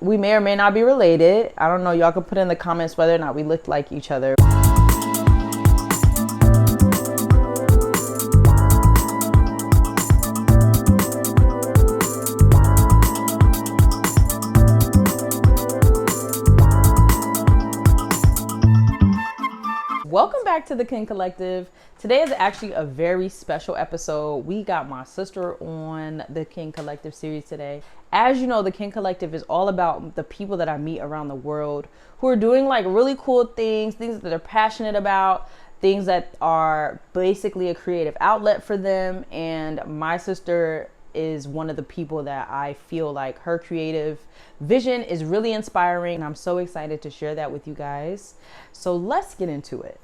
We may or may not be related. I don't know. Y'all can put in the comments whether or not we look like each other. Welcome back to the Kin Collective. Today is actually a very special episode. We got my sister on the Kin Collective series today. As you know, the Kin Collective is all about the people that I meet around the world who are doing like really cool things that they're passionate about, things that are basically a creative outlet for them. And my sister is one of the people that I feel like her creative vision is really inspiring. I'm so excited to share that with you guys. So let's get into it.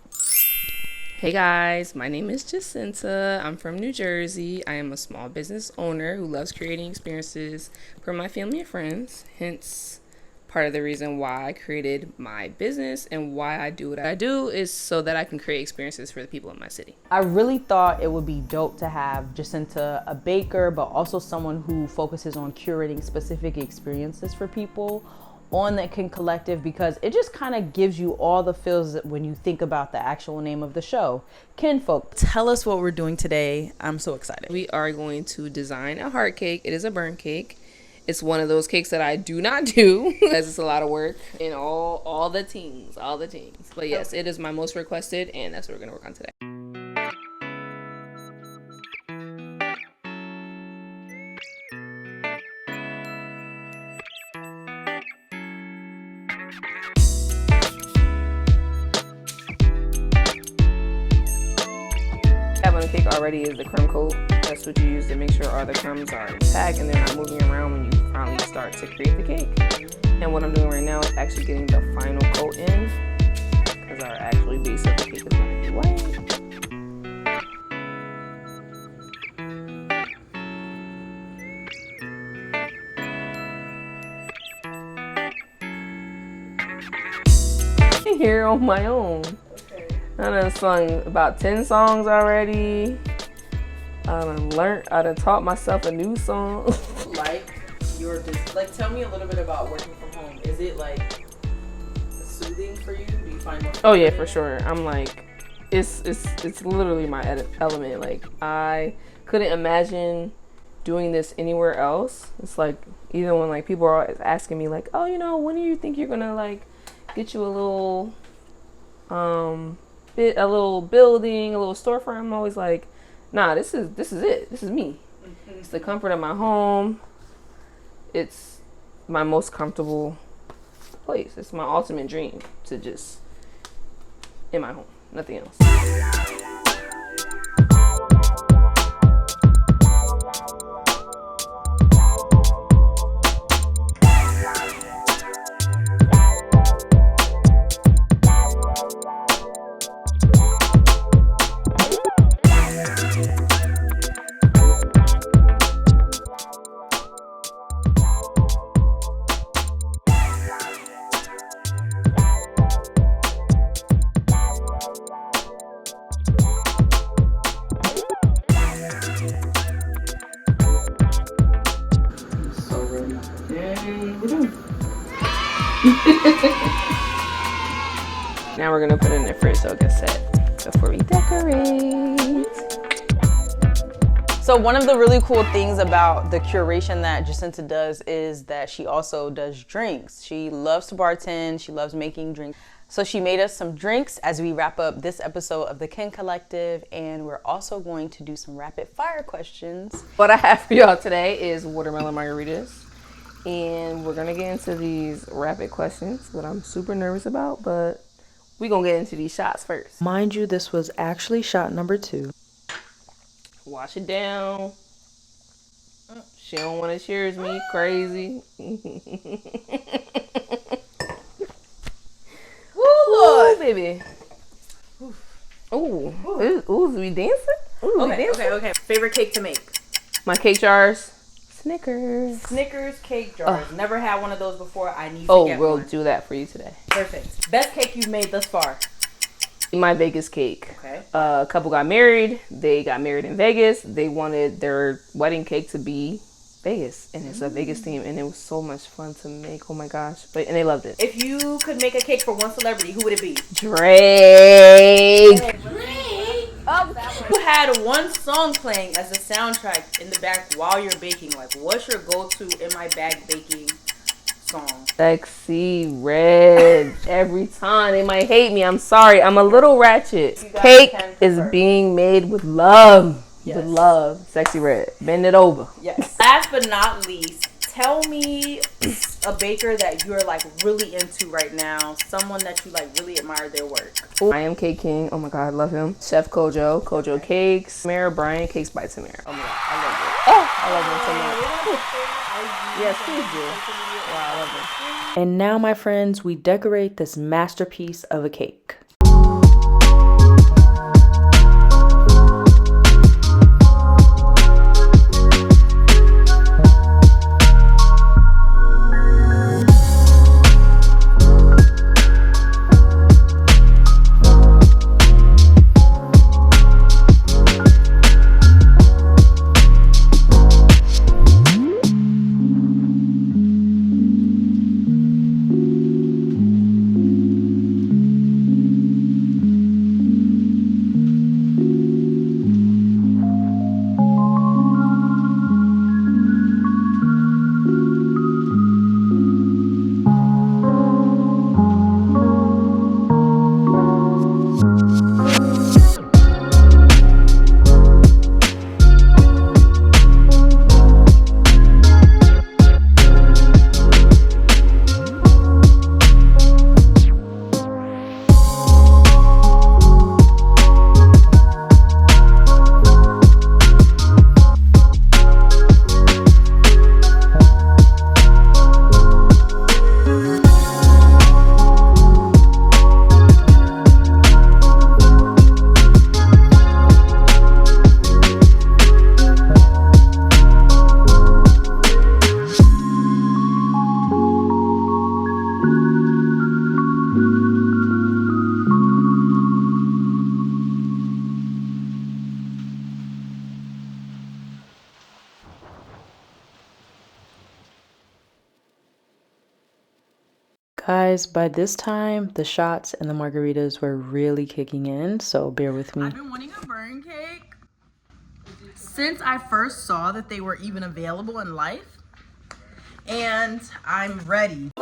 Hey guys, my name is Jacenta. I'm from New Jersey. I am a small business owner who loves creating experiences for my family and friends. Hence, part of the reason why I created my business and why I do what I do is so that I can create experiences for the people in my city. I really thought it would be dope to have Jacenta, a baker, but also someone who focuses on curating specific experiences for people on the Kin Collective, because it just kind of gives you all the feels when you think about the actual name of the show, Kinfolk. Tell us what we're doing today. I'm so excited. We are going to design a heart cake. It is a burn cake. It's one of those cakes that I do not do because it's a lot of work and all the things. But yes, it is my most requested, and that's what we're going to work on today. Having a cake already is the crumb coat. That's what you use to make sure all the crumbs are intact and they're not moving around when you finally start to create the cake. And what I'm doing right now is actually getting the final coat in, because our actual base of the cake is going to be white. Here on my own. I done sung about 10 songs already. I done taught myself a new song. Tell me a little bit about working from home. Is it like soothing for you? Do you find more? Oh yeah, for sure. I'm like, it's literally my element. Like, I couldn't imagine doing this anywhere else. It's like, even when like people are always asking me like, oh, when do you think you're gonna like get you a little building, a little storefront? I'm always like, nah, this is it. This is me. It's the comfort of my home. It's my most comfortable place. It's my ultimate dream to just in my home, nothing else. Now we're gonna put it in the fridge so it gets set before we decorate. So one of the really cool things about the curation that Jacenta does is that she also does drinks. She loves to bartend. She loves making drinks. So she made us some drinks as we wrap up this episode of the Kin Collective, and we're also going to do some rapid fire questions. What I have for y'all today is watermelon margaritas. And we're gonna get into these rapid questions, what I'm super nervous about, but we're gonna get into these shots first. Mind you, this was actually shot number 2. Wash it down. She don't want to cheers me, crazy. Ooh, baby. Ooh, we dancing? Ooh, Okay. Favorite cake to make? My cake jars. Snickers cake jars. Never had one of those before. I need to get one. We'll do that for you today. Perfect. Best cake you've made thus far? My Vegas cake. Okay. A couple got married. They got married in Vegas. They wanted their wedding cake to be Vegas, and it's a Vegas theme, and it was so much fun to make. Oh my gosh. And they loved it. If you could make a cake for one celebrity, who would it be? Drake. You had one song playing as a soundtrack in the back while you're baking. Like, what's your go-to in my bag baking song? Sexy Red. Every time. They might hate me. I'm sorry. I'm a little ratchet. Cake is being made with love. Yes. With love. Sexy Red. Bend it over. Yes. Last but not least, tell me a baker that you're like really into right now. Someone that you like really admire their work. I am Cake King. Oh my God, I love him. Chef Kojo. Kojo Cakes. Tamara Bryant Cakes by Tamara. Oh my God, I love it. Oh, I love him so much. Yes, please do. Wow, I love him. And now, my friends, we decorate this masterpiece of a cake. Guys, by this time, the shots and the margaritas were really kicking in, so bear with me. I've been wanting a burn cake since I first saw that they were even available in life, and I'm ready.